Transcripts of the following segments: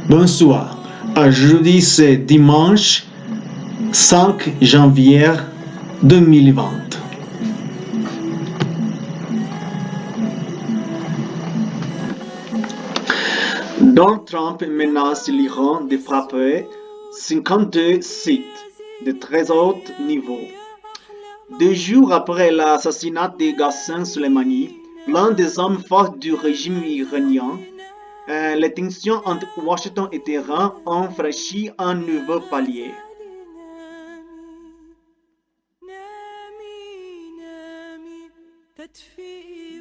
Bonsoir. Aujourd'hui, c'est dimanche 5 janvier 2020. Donald Trump menace l'Iran de frapper 52 sites de très haut niveau. 2 jours après l'assassinat de Qassem Soleimani, l'un des hommes forts du régime iranien, les tensions entre Washington et Téhéran ont franchi un nouveau palier.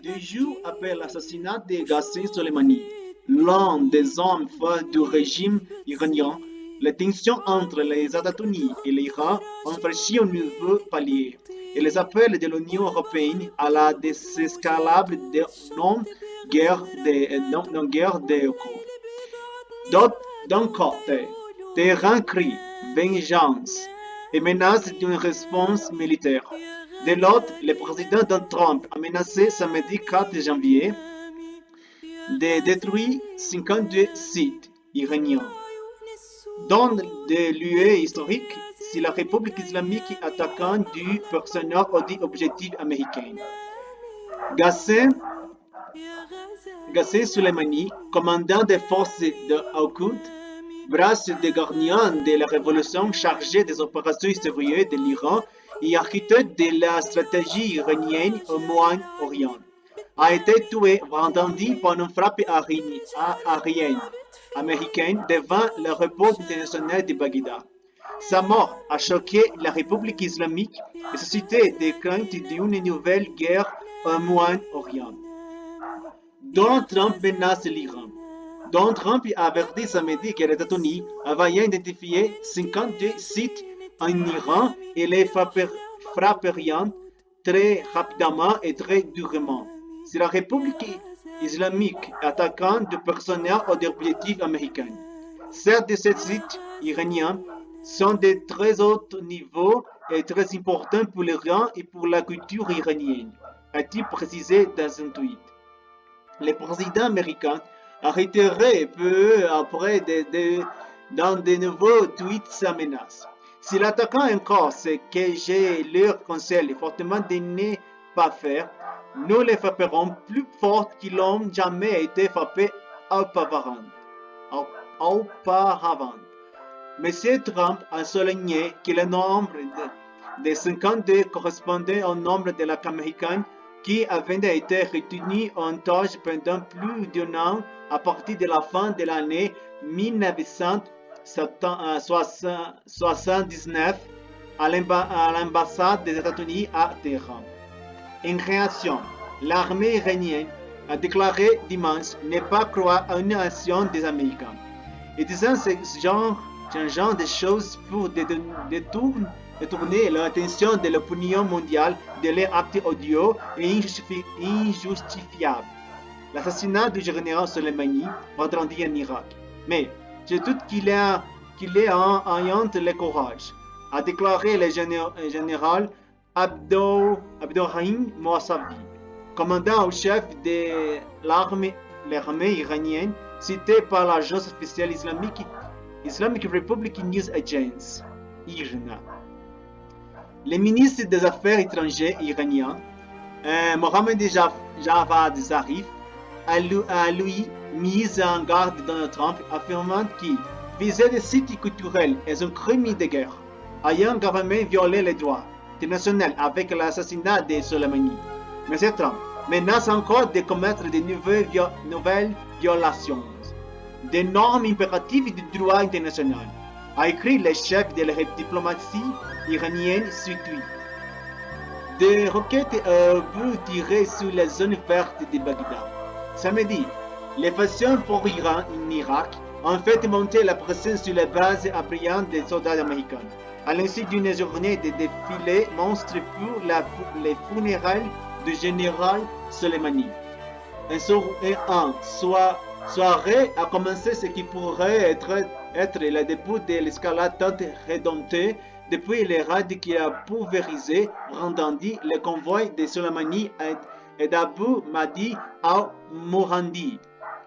2 jours après l'assassinat de Qassem Soleimani, l'un des hommes forts du régime iranien, les tensions entre les États-Unis et l'Iran ont franchi un nouveau palier, et les appels de l'Union européenne à la désescalade de non-guerre de cours. D'un côté, Téhéran crie vengeance et menace d'une réponse militaire. De l'autre, le président Donald Trump a menacé samedi 4 janvier de détruire 52 sites iraniens. Dans des lieux historiques, c'est la République islamique attaquant du personnel audit objectif américain. Qassem Soleimani, commandant des forces de Al-Quds, brasse des gardiens de la révolution chargé des opérations extérieures de l'Iran et architecte de la stratégie iranienne au Moyen-Orient, a été tué vendredi par une frappe aérienne américaine devant l'aéroport international de Bagdad. Sa mort a choqué la République islamique et suscité des craintes d'une nouvelle guerre au Moyen-Orient. Donald Trump menace l'Iran. Donald Trump a averti samedi que les États-Unis avaient identifié 52 sites en Iran et les frapperaient très rapidement et très durement. C'est la République islamique attaquant du personnel aux objectifs américains. Certains de ces sites iraniens sont de très haut niveau et très importants pour l'Iran et pour la culture iranienne, a-t-il précisé dans un tweet. Le président américain a réitéré peu après dans de nouveaux tweets sa menace. Si l'attaquant encore ce que je leur conseille fortement de ne pas faire, nous les frapperons plus fort qu'ils n'ont jamais été frappés auparavant. M. Trump a souligné que le nombre de 52 correspondait au nombre de lacs américains qui avaient été retenus en otage pendant plus d'un an à partir de la fin de l'année 1979 à l'ambassade des États-Unis à Téhéran. En réaction, l'armée iranienne a déclaré dimanche ne pas croire à une action des Américains, et disant ce genre de choses pour détourner l'attention de l'opinion mondiale de leur acte odieux et injustifiable. L'assassinat du général Soleimani vendredi en Irak. Mais je doute qu'il ait ayant le courage, a déclaré le général Abdurrahim Mousavi, commandant en chef de l'armée iranienne, cité par l'agence officielle Islamic Republic News Agency, IRNA. Le ministre des Affaires étrangères iranien, Mohammad Javad Zarif, a lui mis en garde Donald Trump, affirmant qu'il visait des sites culturels est un crime de guerre, ayant gravement violé les droits internationaux avec l'assassinat de Soleimani. M. Trump menace encore de commettre de nouvelles violations des normes impératives du droit international, a écrit le chef de la diplomatie iranienne sur Twitter. Des roquettes obus tirées sur les zones vertes de Bagdad. Samedi, les factions pour Iran en Irak ont fait monter la pression sur les bases abritant des soldats américains, à l'insu d'une journée de défilé monstre pour les funérailles du général Soleimani. Un soirée a commencé ce qui pourrait être le début de l'escalade tant redoutée depuis les raids qui a pulvérisé vendredi le convoi de Soleimani et d'Abu Mahdi al-Mourandi,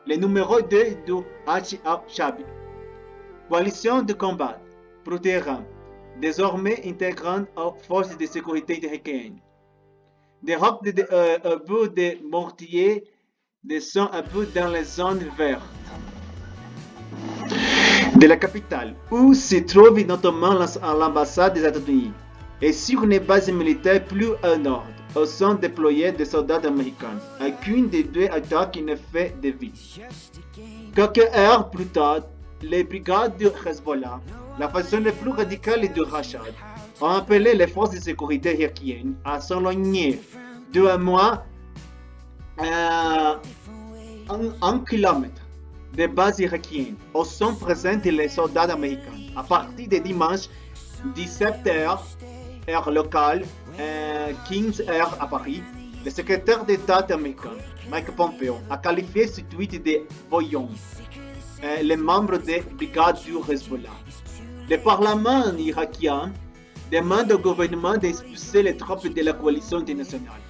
le numéro 2 du H.A. Coalition de combat pour Téhéran, désormais intégrante aux forces de sécurité irakiennes. Des rocs à bout de mortiers descendent à bout dans les zones vertes de la capitale, où se trouve notamment l'ambassade des États-Unis. Et sur une base militaire plus au nord, où sont déployés des soldats américains. Aucune des deux attaques ne fait de vie. Quelques heures plus tard, les brigades du Hezbollah, la façon la plus radicale du Rachad, ont appelé les forces de sécurité irakiennes à s'éloigner de moins un kilomètre des bases irakiennes où sont présents les soldats américains. À partir de dimanche 17h, heure locale, 15h à Paris, le secrétaire d'État américain, Mike Pompeo, a qualifié ce tweet de voyons les membres des brigades du Hezbollah. Le Parlement irakien demande au gouvernement d'expulser les troupes de la coalition internationale.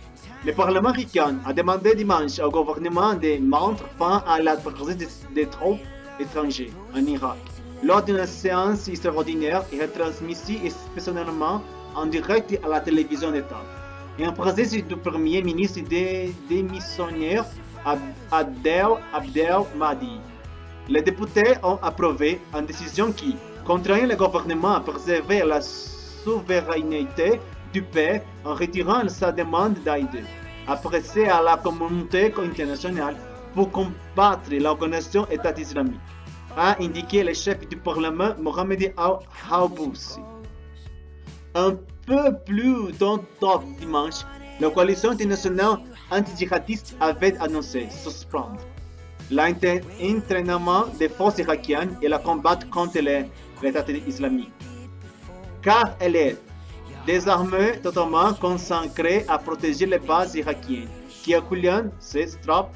Le Parlement irakien a demandé dimanche au gouvernement de mettre fin à la présence des troupes étrangères en Irak lors d'une séance extraordinaire et retransmise exceptionnellement en direct à la télévision d'État. Et en présence du Premier ministre démissionnaire Abdel Mahdi. Les députés ont approuvé une décision qui contraint le gouvernement à préserver la souveraineté du pays en retirant sa demande d'aide, adressée à la communauté internationale pour combattre l'organisation État islamique, a indiqué le chef du Parlement Mohamed Al-Habboussi. Un peu plus tôt dimanche, la coalition internationale anti-djihadiste avait annoncé suspendre l'entraînement des forces irakiennes et la combat contre l'État islamique, car elle est désormais totalement consacrée à protéger les bases irakiennes qui accueillent ces troupes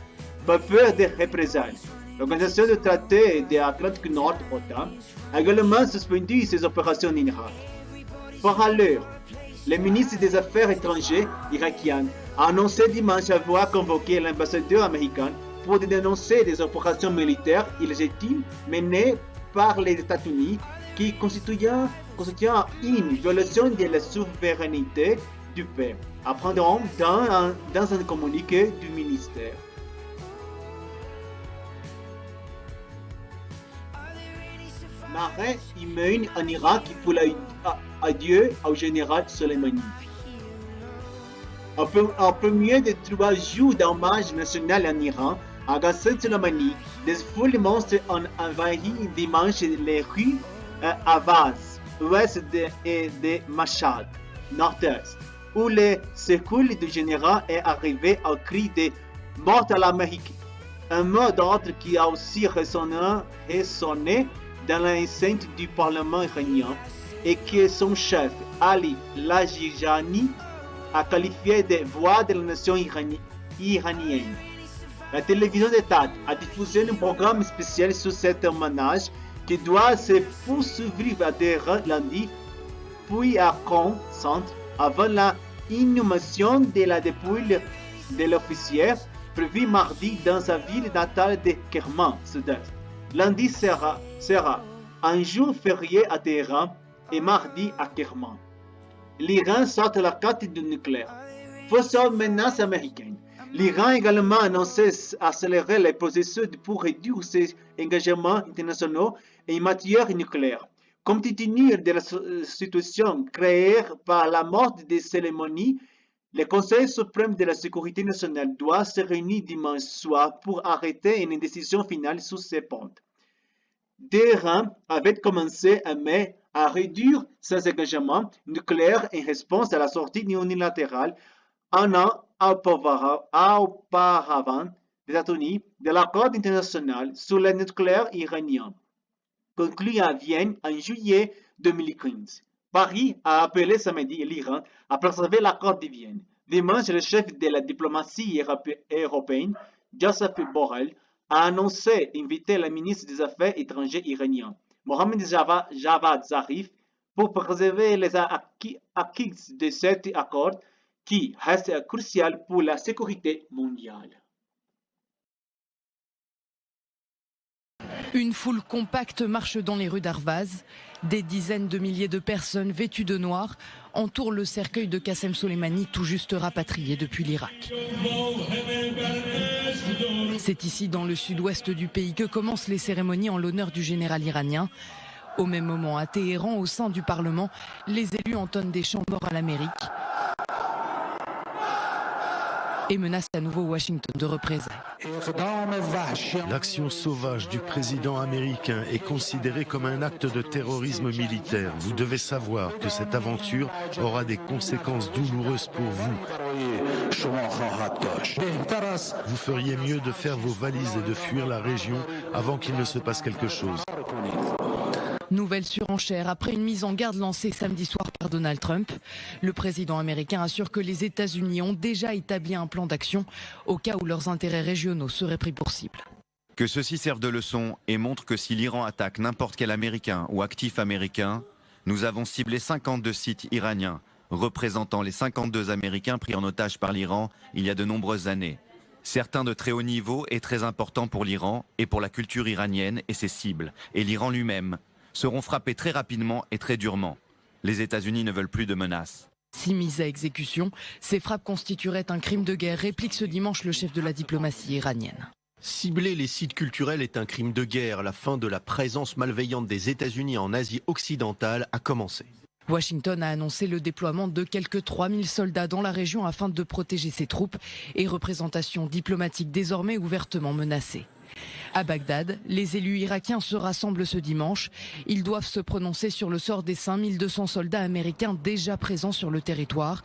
par peur des représailles. L'organisation du traité de l'Atlantique Nord, OTAN, a également suspendu ses opérations en Irak. Par ailleurs, le ministre des Affaires étrangères irakien a annoncé dimanche avoir convoqué l'ambassadeur américain pour dénoncer des opérations militaires illégitimes menées par les États-Unis qui constituent une violation de la souveraineté du pays, apprendront dans un communiqué du ministère. Marée humaine en Irak pour adieu au général Soleimani. Au premier des 3 jours d'hommage national en Iran, à Qasem Soleimani, des foules monstres ont envahi dimanche les rues Avaz, ouest et de Mashhad, nord-est, où le secours du général est arrivé au cri de « Mort à l'Amérique », un mot d'ordre qui a aussi résonné dans l'enceinte du Parlement iranien et que son chef, Ali Larijani, a qualifié de voix de la nation iranienne. La télévision d'État a diffusé un programme spécial sur cet hommage qui doit se poursuivre à Téhéran lundi, puis à Qom centre, avant la inhumation de la dépouille de l'officier prévue mardi dans sa ville natale de Kerman, sud-est. Lundi sera un jour férié à Téhéran et mardi à Kerman. L'Iran sort la carte du nucléaire. Face aux menaces américaines, l'Iran a également annoncé accélérer les processus pour réduire ses engagements internationaux en matière nucléaire. Compte tenu de la situation créée par la mort de Soleimani, le Conseil suprême de la sécurité nationale doit se réunir dimanche soir pour arrêter une décision finale sur ces points. Téhéran avait commencé en mai à réduire ses engagements nucléaires en réponse à la sortie unilatérale un an auparavant des États-Unis de l'accord international sur le nucléaire iranien, conclu à Vienne en juillet 2015. Paris a appelé samedi l'Iran à préserver l'accord de Vienne. Dimanche, le chef de la diplomatie européenne, Joseph Borrell, a annoncé inviter le ministre des Affaires étrangères iranien, Mohammad Javad Zarif, pour préserver les acquis de cet accord qui reste crucial pour la sécurité mondiale. Une foule compacte marche dans les rues d'Arvaz. Des dizaines de milliers de personnes vêtues de noir entourent le cercueil de Qassem Soleimani, tout juste rapatrié depuis l'Irak. C'est ici, dans le sud-ouest du pays, que commencent les cérémonies en l'honneur du général iranien. Au même moment, à Téhéran, au sein du Parlement, les élus entonnent des chants morts à l'Amérique et menacent à nouveau Washington de représailles. L'action sauvage du président américain est considérée comme un acte de terrorisme militaire. Vous devez savoir que cette aventure aura des conséquences douloureuses pour vous. Vous feriez mieux de faire vos valises et de fuir la région avant qu'il ne se passe quelque chose. Nouvelle surenchère après une mise en garde lancée samedi soir par Donald Trump. Le président américain assure que les États-Unis ont déjà établi un plan d'action au cas où leurs intérêts régionaux seraient pris pour cible. Que ceci serve de leçon et montre que si l'Iran attaque n'importe quel Américain ou actif américain, nous avons ciblé 52 sites iraniens, représentant les 52 Américains pris en otage par l'Iran il y a de nombreuses années. Certains de très haut niveau et très importants pour l'Iran et pour la culture iranienne et ses cibles, et l'Iran lui-même, seront frappés très rapidement et très durement. Les États-Unis ne veulent plus de menaces. Si mises à exécution, ces frappes constitueraient un crime de guerre, réplique ce dimanche le chef de la diplomatie iranienne. Cibler les sites culturels est un crime de guerre. La fin de la présence malveillante des États-Unis en Asie occidentale a commencé. Washington a annoncé le déploiement de quelques 3000 soldats dans la région afin de protéger ses troupes et représentations diplomatiques désormais ouvertement menacées. À Bagdad, les élus irakiens se rassemblent ce dimanche. Ils doivent se prononcer sur le sort des 5200 soldats américains déjà présents sur le territoire.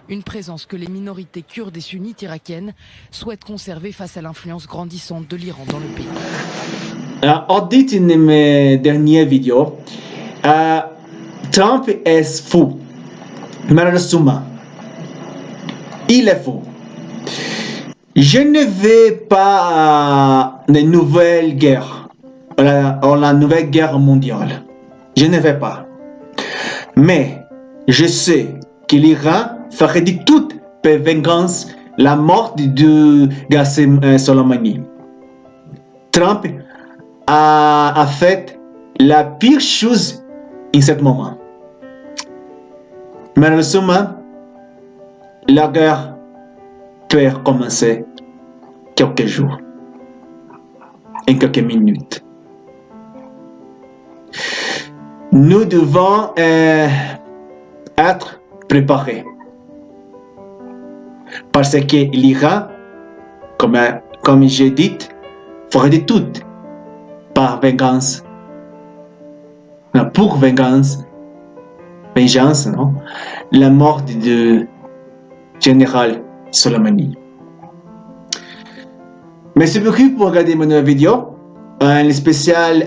Une présence que les minorités kurdes et sunnites irakiennes souhaitent conserver face à l'influence grandissante de l'Iran dans le pays. Ho detto in mes dernières vidéos, Trump est fou, malheureusement. Il est fou. Je ne veux pas de nouvelle guerre, la nouvelle guerre mondiale. Je ne veux pas. Mais je sais que l'Iran ferait de tout pour vengeance la mort de Qassem Soleimani. Trump a fait la pire chose en ce moment. Malheureusement, la guerre peut commencer quelques jours, en quelques minutes. Nous devons être préparés. Parce que l'Iran, comme j'ai dit, ferait de tout par vengeance. Non, pour vengeance, non? La mort du général Soleimani. Merci beaucoup pour regarder mon nouvelle vidéo. Un spécial,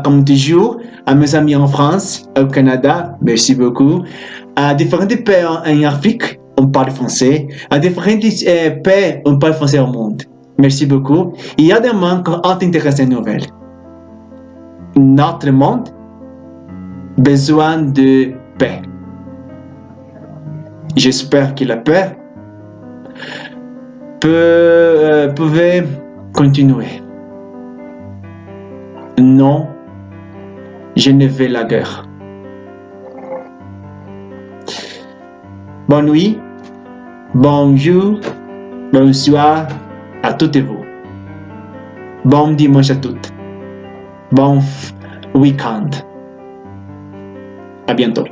comme toujours, à mes amis en France, au Canada. Merci beaucoup. À différents pays en Afrique, on parle français. À différents pays, on parle français au monde. Merci beaucoup. Il y a des gens qui ont intéressé aux nouvelles. Notre monde a besoin de paix. J'espère que la paix pouvait continuer. Non, je ne veux la guerre. Bonne nuit, bonjour, bonsoir à toutes et vous. Bon dimanche à toutes. Bon week-end. À bientôt.